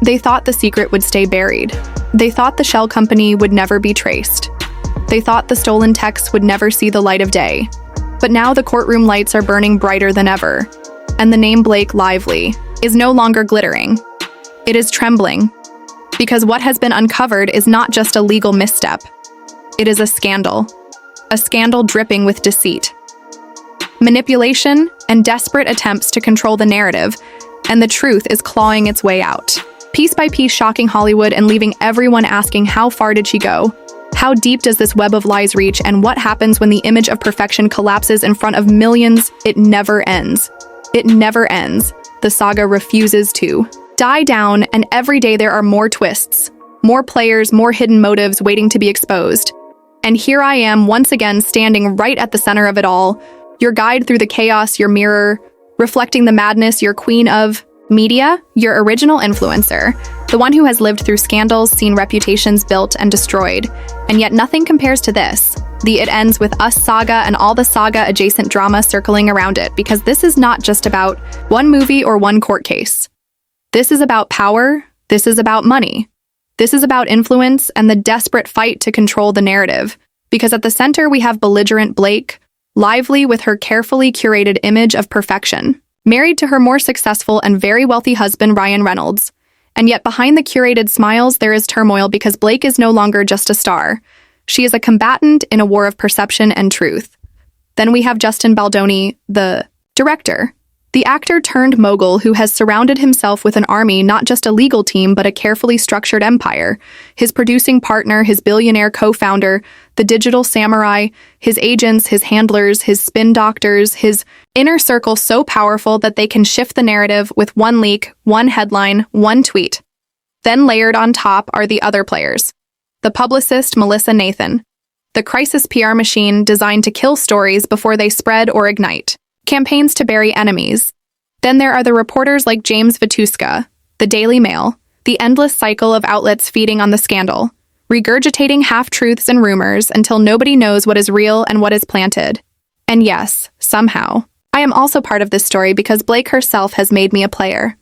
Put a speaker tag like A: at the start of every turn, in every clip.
A: They thought the secret would stay buried. They thought the shell company would never be traced. They thought the stolen texts would never see the light of day. But now the courtroom lights are burning brighter than ever, and the name Blake Lively is no longer glittering. It is trembling, because what has been uncovered is not just a legal misstep. It is a scandal dripping with deceit, manipulation, and desperate attempts to control the narrative, and the truth is clawing its way out. Piece by piece, shocking Hollywood and leaving everyone asking, how far did she go? How deep does this web of lies reach, and what happens when the image of perfection collapses in front of millions? It never ends. It never ends. The saga refuses to die down, and every day there are more twists, more players, more hidden motives waiting to be exposed. And here I am once again standing right at the center of it all, your guide through the chaos, your mirror, reflecting the madness, your queen of media, your original influencer, the one who has lived through scandals, seen reputations built and destroyed. And yet nothing compares to this. The It Ends With Us saga and all the saga-adjacent drama circling around it, because this is not just about one movie or one court case. This is about power, this is about money, this is about influence and the desperate fight to control the narrative. Because at the center we have belligerent Blake Lively with her carefully curated image of perfection, married to her more successful and very wealthy husband Ryan Reynolds. And yet behind the curated smiles there is turmoil, because Blake is no longer just a star. She is a combatant in a war of perception and truth. Then we have Justin Baldoni, the director, the actor turned mogul who has surrounded himself with an army, not just a legal team, but a carefully structured empire. His producing partner, his billionaire co-founder, the digital samurai, his agents, his handlers, his spin doctors, his inner circle so powerful that they can shift the narrative with one leak, one headline, one tweet. Then layered on top are the other players. The publicist, Melissa Nathan, the crisis PR machine designed to kill stories before they spread or ignite. Campaigns to bury enemies. Then there are the reporters like James Vituska, the Daily Mail, the endless cycle of outlets feeding on the scandal, regurgitating half-truths and rumors until nobody knows what is real and what is planted. And yes, somehow, I am also part of this story because Blake herself has made me a player.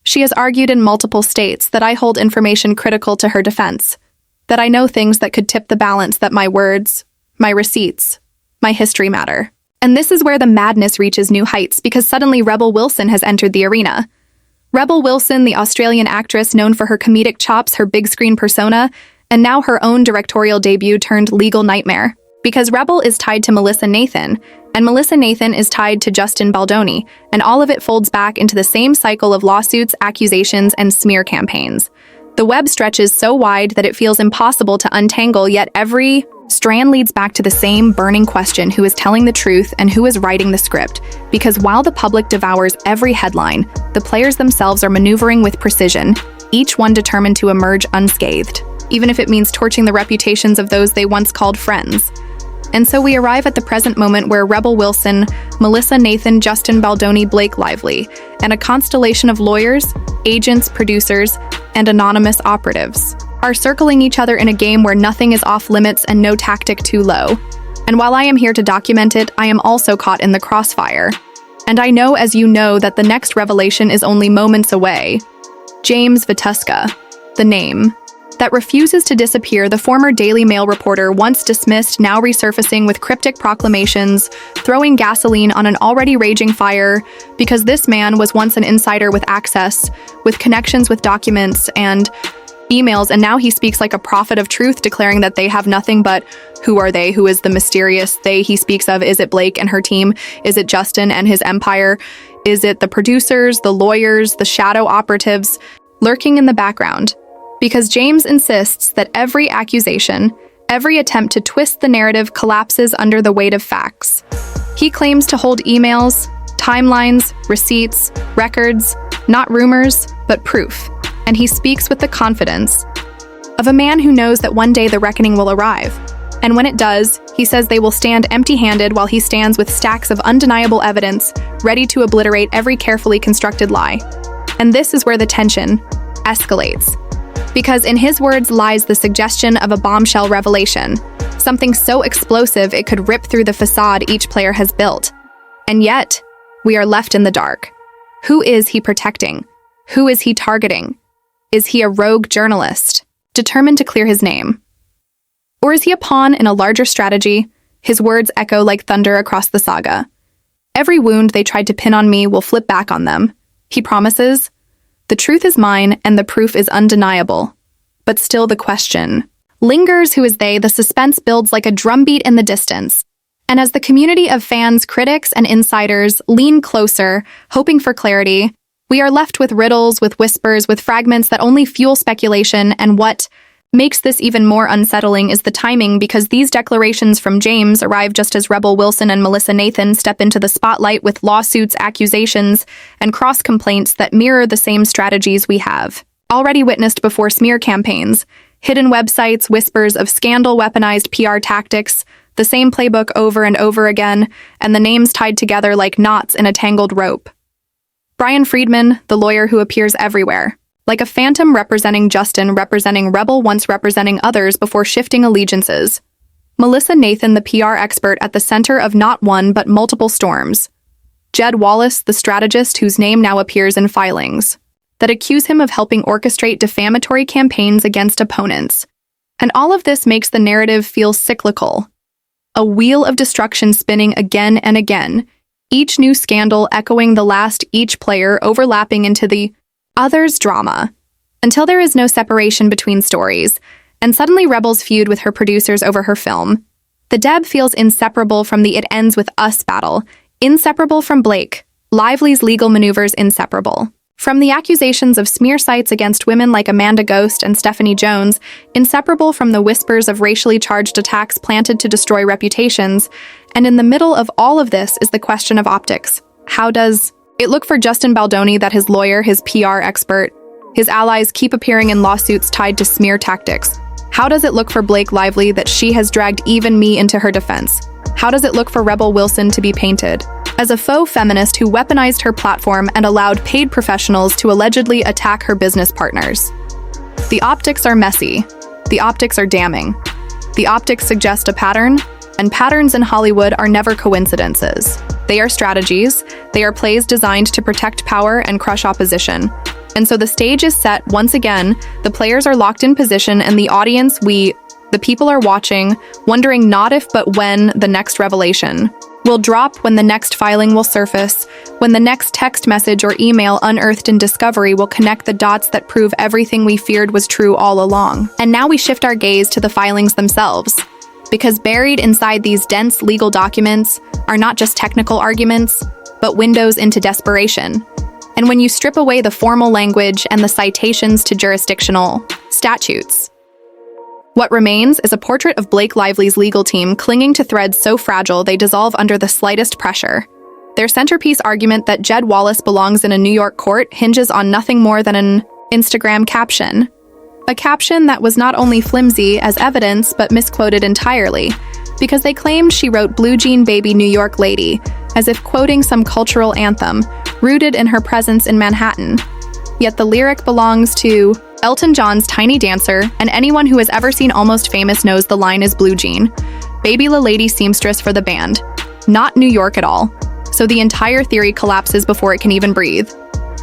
A: She has argued in multiple states that I hold information critical to her defense, that I know things that could tip the balance, that my words, my receipts, my history matter. And this is where the madness reaches new heights, because suddenly Rebel Wilson has entered the arena. Rebel Wilson, the Australian actress known for her comedic chops, her big screen persona, and now her own directorial debut turned legal nightmare. Because Rebel is tied to Melissa Nathan, and Melissa Nathan is tied to Justin Baldoni, and all of it folds back into the same cycle of lawsuits, accusations, and smear campaigns. The web stretches so wide that it feels impossible to untangle, yet every strand leads back to the same burning question: who is telling the truth and who is writing the script? Because while the public devours every headline, the players themselves are maneuvering with precision, each one determined to emerge unscathed, even if it means torching the reputations of those they once called friends. And so we arrive at the present moment where Rebel Wilson, Melissa Nathan, Justin Baldoni, Blake Lively, and a constellation of lawyers, agents, producers, and anonymous operatives are circling each other in a game where nothing is off limits and no tactic too low. And while I am here to document it, I am also caught in the crossfire. And I know, as you know, that the next revelation is only moments away. James Vituska, the name that refuses to disappear, the former Daily Mail reporter, once dismissed, now resurfacing with cryptic proclamations, throwing gasoline on an already raging fire, because this man was once an insider with access, with connections with documents and emails, and now he speaks like a prophet of truth, declaring that they have nothing but who are they? Who is the mysterious they he speaks of? Is it Blake and her team? Is it Justin and his empire? Is it the producers, the lawyers, the shadow operatives lurking in the background? Because James insists that every accusation, every attempt to twist the narrative collapses under the weight of facts. He claims to hold emails, timelines, receipts, records, not rumors, but proof. And he speaks with the confidence of a man who knows that one day the reckoning will arrive. And when it does, he says they will stand empty-handed while he stands with stacks of undeniable evidence, ready to obliterate every carefully constructed lie. And this is where the tension escalates. Because in his words lies the suggestion of a bombshell revelation, something so explosive it could rip through the facade each player has built. And yet, we are left in the dark. Who is he protecting? Who is he targeting? Is he a rogue journalist, determined to clear his name? Or is he a pawn in a larger strategy? His words echo like thunder across the saga. Every wound they tried to pin on me will flip back on them, he promises. The truth is mine, and the proof is undeniable. But still the question lingers: who is they? The suspense builds like a drumbeat in the distance. And as the community of fans, critics, and insiders lean closer, hoping for clarity, we are left with riddles, with whispers, with fragments that only fuel speculation. And what makes this even more unsettling is the timing, because these declarations from James arrive just as Rebel Wilson and Melissa Nathan step into the spotlight with lawsuits, accusations, and cross-complaints that mirror the same strategies we have already witnessed before: smear campaigns, hidden websites, whispers of scandal, weaponized PR tactics, the same playbook over and over again, and the names tied together like knots in a tangled rope. Brian Friedman, the lawyer who appears everywhere, like a phantom representing Justin, representing Rebel, once representing others before shifting allegiances. Melissa Nathan, the PR expert at the center of not one but multiple storms. Jed Wallace, the strategist whose name now appears in filings that accuse him of helping orchestrate defamatory campaigns against opponents. And all of this makes the narrative feel cyclical. A wheel of destruction spinning again and again, each new scandal echoing the last, each player overlapping into the other's drama, until there is no separation between stories, and suddenly Rebel's feud with her producers over her film. The Deb feels inseparable from the "it ends with us" battle, inseparable from Blake Lively's legal maneuvers, inseparable from the accusations of smear sites against women like Amanda Ghost and Stephanie Jones, inseparable from the whispers of racially charged attacks planted to destroy reputations. And in the middle of all of this is the question of optics. How does it look for Justin Baldoni that his lawyer, his PR expert, his allies keep appearing in lawsuits tied to smear tactics? How does it look for Blake Lively that she has dragged even me into her defense? How does it look for Rebel Wilson to be painted as a faux feminist who weaponized her platform and allowed paid professionals to allegedly attack her business partners? The optics are messy. The optics are damning. The optics suggest a pattern, and patterns in Hollywood are never coincidences. They are strategies. They are plays designed to protect power and crush opposition. And so the stage is set once again, the players are locked in position, and the audience, the people are watching, wondering not if but when the next revelation will drop, when the next filing will surface, when the next text message or email unearthed in discovery will connect the dots that prove everything we feared was true all along. And now we shift our gaze to the filings themselves, because buried inside these dense legal documents are not just technical arguments, but windows into desperation. And when you strip away the formal language and the citations to jurisdictional statutes, what remains is a portrait of Blake Lively's legal team clinging to threads so fragile they dissolve under the slightest pressure. Their centerpiece argument that Jed Wallace belongs in a New York court hinges on nothing more than an Instagram caption. A caption that was not only flimsy as evidence, but misquoted entirely, because they claimed she wrote "Blue Jean Baby New York Lady," as if quoting some cultural anthem rooted in her presence in Manhattan. Yet the lyric belongs to Elton John's Tiny Dancer, and anyone who has ever seen Almost Famous knows the line is "Blue Jean, Baby La Lady" seamstress for the band, not New York at all. So the entire theory collapses before it can even breathe.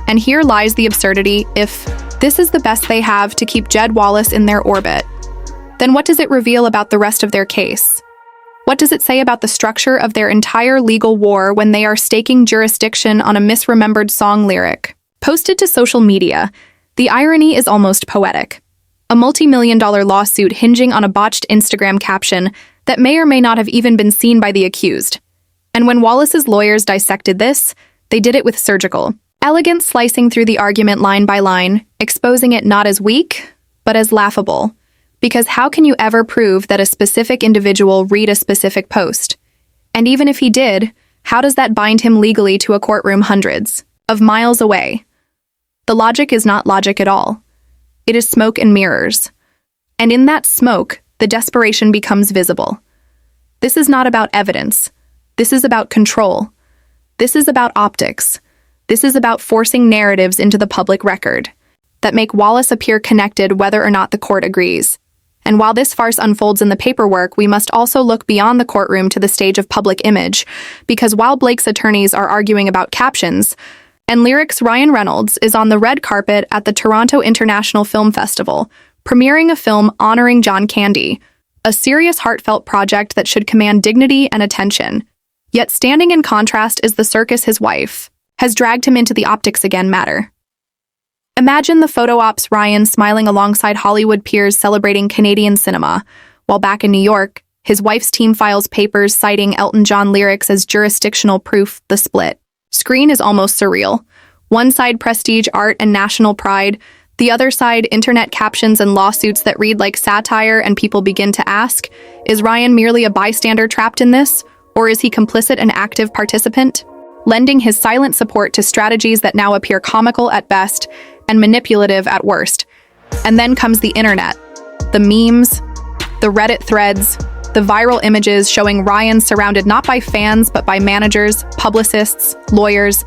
A: And here lies the absurdity: if this is the best they have to keep Jed Wallace in their orbit, then what does it reveal about the rest of their case? What does it say about the structure of their entire legal war when they are staking jurisdiction on a misremembered song lyric posted to social media? The irony is almost poetic. A multi-million-dollar lawsuit hinging on a botched Instagram caption that may or may not have even been seen by the accused. And when Wallace's lawyers dissected this, they did it with surgical elegance, slicing through the argument line by line, exposing it not as weak, but as laughable. Because how can you ever prove that a specific individual read a specific post? And even if he did, how does that bind him legally to a courtroom hundreds of miles away? The logic is not logic at all. It is smoke and mirrors. And in that smoke, the desperation becomes visible. This is not about evidence. This is about control. This is about optics. This is about forcing narratives into the public record that make Wallace appear connected whether or not the court agrees. And while this farce unfolds in the paperwork, we must also look beyond the courtroom to the stage of public image, because while Blake's attorneys are arguing about captions, And Lyrics Ryan Reynolds is on the red carpet at the Toronto International Film Festival, premiering a film honoring John Candy, a serious, heartfelt project that should command dignity and attention. Yet standing in contrast is the circus his wife has dragged him into the optics again matter. Imagine the photo ops Ryan smiling alongside Hollywood peers celebrating Canadian cinema, while back in New York, his wife's team files papers citing Elton John lyrics as jurisdictional proof. The split screen is almost surreal. One side prestige, art, and national pride, the other side internet captions and lawsuits that read like satire, and people begin to ask, is Ryan merely a bystander trapped in this, or is he complicit and active participant, lending his silent support to strategies that now appear comical at best and manipulative at worst? And then comes the internet, the memes, the Reddit threads, the viral images showing Ryan surrounded not by fans but by managers, publicists, lawyers,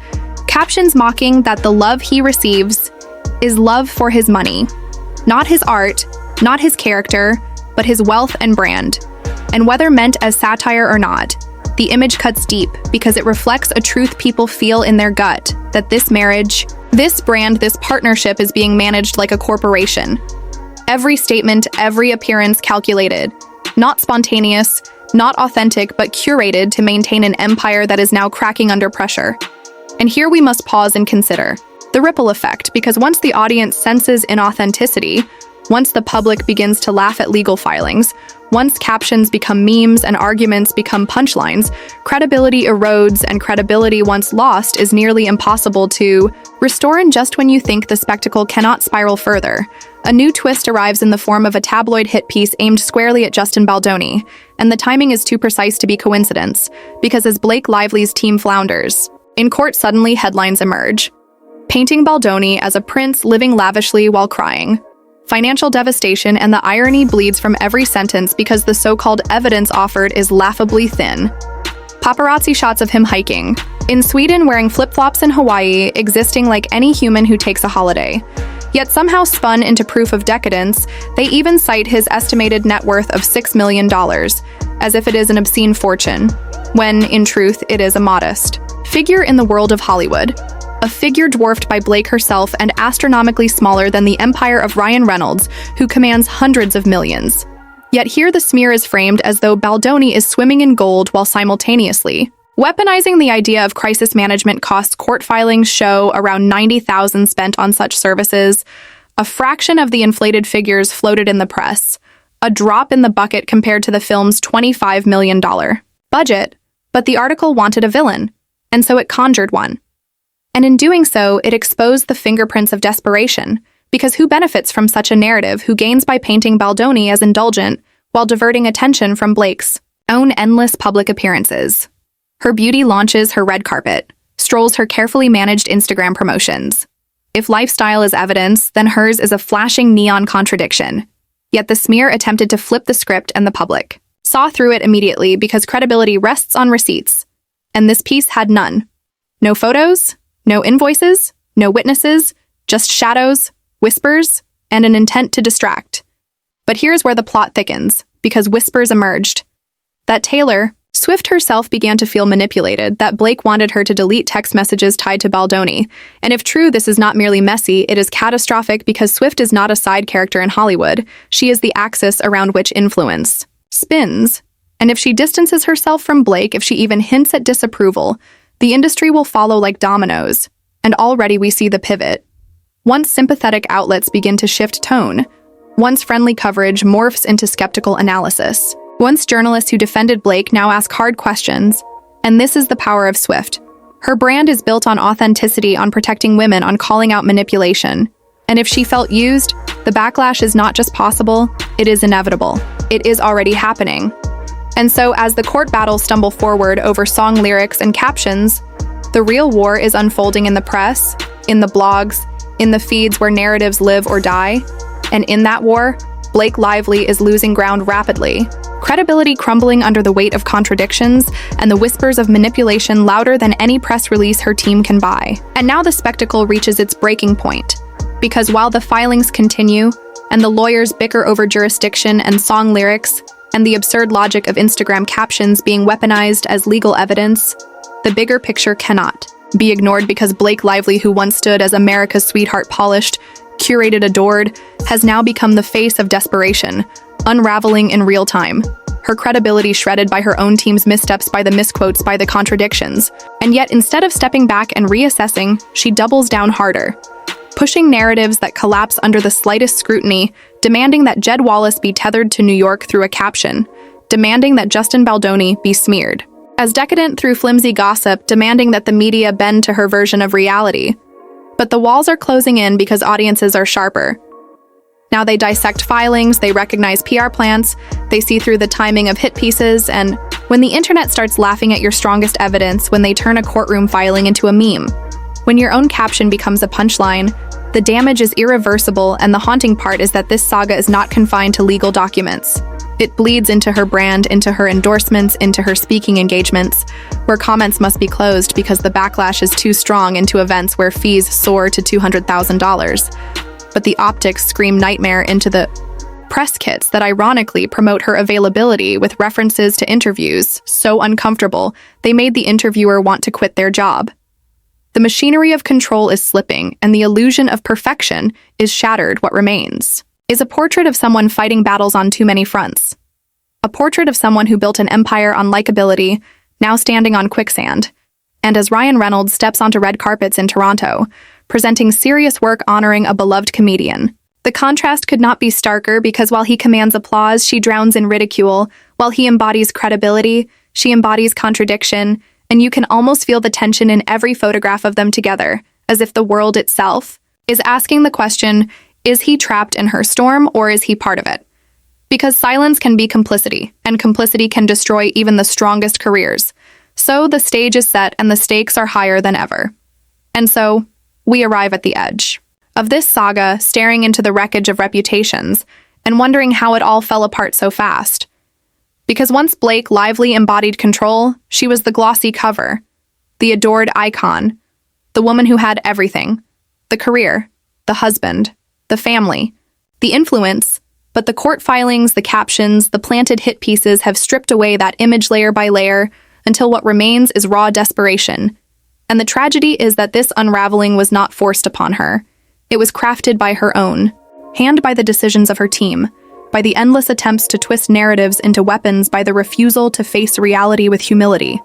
A: captions mocking that the love he receives is love for his money, not his art, not his character, but his wealth and brand. And whether meant as satire or not, the image cuts deep because it reflects a truth people feel in their gut, that this marriage, this brand, this partnership is being managed like a corporation. Every statement, every appearance calculated, not spontaneous, not authentic, but curated to maintain an empire that is now cracking under pressure. And here we must pause and consider the ripple effect, because once the audience senses inauthenticity, once the public begins to laugh at legal filings, once captions become memes and arguments become punchlines, credibility erodes, and credibility once lost is nearly impossible to restore. And just when you think the spectacle cannot spiral further, a new twist arrives in the form of a tabloid hit piece aimed squarely at Justin Baldoni, and the timing is too precise to be coincidence, because as Blake Lively's team flounders, in court suddenly headlines emerge, painting Baldoni as a prince living lavishly while crying. Financial devastation, and the irony bleeds from every sentence because the so-called evidence offered is laughably thin. Paparazzi shots of him hiking in Sweden, wearing flip-flops in Hawaii, existing like any human who takes a holiday. Yet somehow spun into proof of decadence, they even cite his estimated net worth of $6 million, as if it is an obscene fortune, when, in truth, it is a modest figure in the world of Hollywood. A figure dwarfed by Blake herself and astronomically smaller than the empire of Ryan Reynolds, who commands hundreds of millions. Yet here the smear is framed as though Baldoni is swimming in gold while simultaneously weaponizing the idea of crisis management costs. Court filings show around $90,000 spent on such services, a fraction of the inflated figures floated in the press, a drop in the bucket compared to the film's $25 million budget. But the article wanted a villain, and so it conjured one. And in doing so, it exposed the fingerprints of desperation, because who benefits from such a narrative? Who gains by painting Baldoni as indulgent while diverting attention from Blake's own endless public appearances? Her beauty launches her red carpet, strolls her carefully managed Instagram promotions. If lifestyle is evidence, then hers is a flashing neon contradiction. Yet the smear attempted to flip the script, and the public saw through it immediately because credibility rests on receipts. And this piece had none. No photos, no invoices, no witnesses, just shadows, whispers, and an intent to distract. But here's where the plot thickens, because whispers emerged. That Taylor Swift herself began to feel manipulated, that Blake wanted her to delete text messages tied to Baldoni. And if true, this is not merely messy, it is catastrophic, because Swift is not a side character in Hollywood. She is the axis around which influence spins. And if she distances herself from Blake, if she even hints at disapproval, the industry will follow like dominoes, and already we see the pivot. Once sympathetic outlets begin to shift tone, once friendly coverage morphs into skeptical analysis, once journalists who defended Blake now ask hard questions, and this is the power of Swift. Her brand is built on authenticity, on protecting women, on calling out manipulation. And if she felt used, the backlash is not just possible, it is inevitable. It is already happening. And so as the court battles stumble forward over song lyrics and captions, the real war is unfolding in the press, in the blogs, in the feeds where narratives live or die. And in that war, Blake Lively is losing ground rapidly, credibility crumbling under the weight of contradictions, and the whispers of manipulation louder than any press release her team can buy. And now the spectacle reaches its breaking point, because while the filings continue, and the lawyers bicker over jurisdiction and song lyrics, and the absurd logic of Instagram captions being weaponized as legal evidence, the bigger picture cannot be ignored because Blake Lively, who once stood as America's sweetheart, polished, curated, adored, has now become the face of desperation, unraveling in real time. Her credibility shredded by her own team's missteps, by the misquotes, by the contradictions. And yet, instead of stepping back and reassessing, she doubles down harder, pushing narratives that collapse under the slightest scrutiny, demanding that Jed Wallace be tethered to New York through a caption, demanding that Justin Baldoni be smeared as decadent through flimsy gossip, demanding that the media bend to her version of reality. But the walls are closing in because audiences are sharper. Now they dissect filings, they recognize PR plants, they see through the timing of hit pieces, and when the internet starts laughing at your strongest evidence, when they turn a courtroom filing into a meme, when your own caption becomes a punchline, the damage is irreversible, and the haunting part is that this saga is not confined to legal documents. It bleeds into her brand, into her endorsements, into her speaking engagements, where comments must be closed because the backlash is too strong, into events where fees soar to $200,000. But the optics scream nightmare into the press kits that ironically promote her availability with references to interviews so uncomfortable they made the interviewer want to quit their job. The machinery of control is slipping, and the illusion of perfection is shattered. What remains is a portrait of someone fighting battles on too many fronts. A portrait of someone who built an empire on likability, now standing on quicksand. And as Ryan Reynolds steps onto red carpets in Toronto, presenting serious work honoring a beloved comedian, the contrast could not be starker because while he commands applause, she drowns in ridicule. While he embodies credibility, she embodies contradiction, and you can almost feel the tension in every photograph of them together, as if the world itself is asking the question, is he trapped in her storm or is he part of it? Because silence can be complicity, and complicity can destroy even the strongest careers. So the stage is set and the stakes are higher than ever. And so, we arrive at the edge of this saga, staring into the wreckage of reputations and wondering how it all fell apart so fast. Because once Blake Lively embodied control, she was the glossy cover, the adored icon, the woman who had everything, the career, the husband, the family, the influence, but the court filings, the captions, the planted hit pieces have stripped away that image layer by layer until what remains is raw desperation. And the tragedy is that this unraveling was not forced upon her. It was crafted by her own hand, by the decisions of her team, by the endless attempts to twist narratives into weapons, by the refusal to face reality with humility.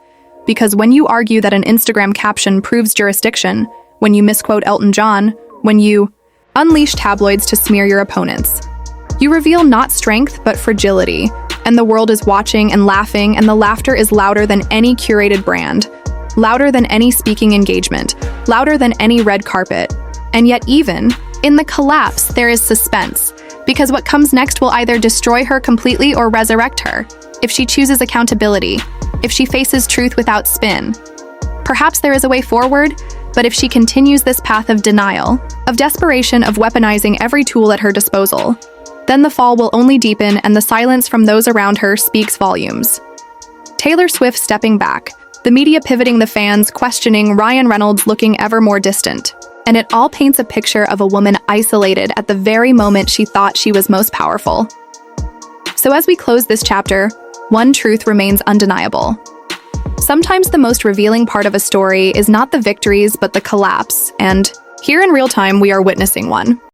A: Because when you argue that an Instagram caption proves jurisdiction, when you misquote Elton John, when you unleash tabloids to smear your opponents, you reveal not strength but fragility, and the world is watching and laughing, and the laughter is louder than any curated brand, louder than any speaking engagement, louder than any red carpet. And yet even in the collapse, there is suspense, because what comes next will either destroy her completely or resurrect her, if she chooses accountability, if she faces truth without spin. Perhaps there is a way forward, but if she continues this path of denial, of desperation, of weaponizing every tool at her disposal, then the fall will only deepen and the silence from those around her speaks volumes. Taylor Swift stepping back, the media pivoting, the fans questioning, Ryan Reynolds looking ever more distant. And it all paints a picture of a woman isolated at the very moment she thought she was most powerful. So as we close this chapter, one truth remains undeniable. Sometimes the most revealing part of a story is not the victories but the collapse, and here in real time we are witnessing one.